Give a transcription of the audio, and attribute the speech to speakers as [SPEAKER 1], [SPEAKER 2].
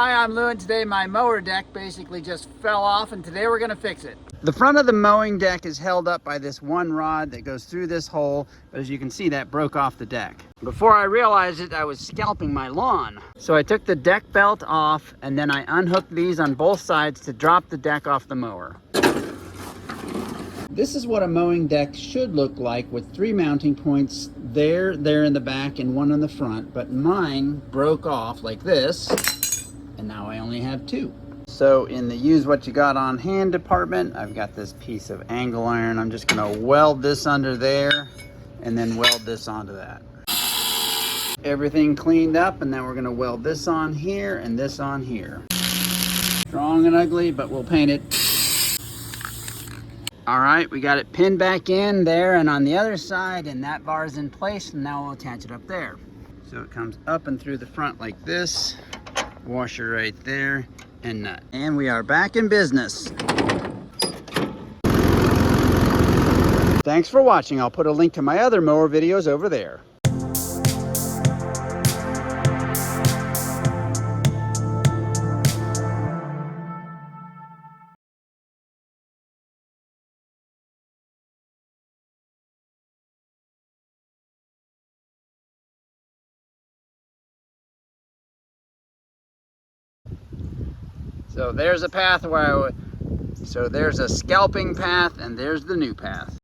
[SPEAKER 1] Hi, I'm Lou, and today my mower deck basically just fell off, and today we're going to fix it. The front of the mowing deck is held up by this one rod that goes through this hole, but as you can see, that broke off the deck. Before I realized it, I was scalping my lawn. So I took the deck belt off, and then I unhooked these on both sides to drop the deck off the mower. This is what a mowing deck should look like, with 3 mounting points there in the back and 1 in the front, but mine broke off like this, and now I only have 2. So in the use what you got on hand department, I've got this piece of angle iron. I'm just gonna weld this under there and then weld this onto that. Everything cleaned up, and then we're gonna weld this on here and this on here. Strong and ugly, but we'll paint it. All right, we got it pinned back in there and on the other side, and that bar is in place, and now we'll attach it up there. So it comes up and through the front like this, washer right there, and nut. And we are back in business. Thanks for watching. I'll put a link to my other mower videos over there. So there's a path so there's a scalping path, and there's the new path.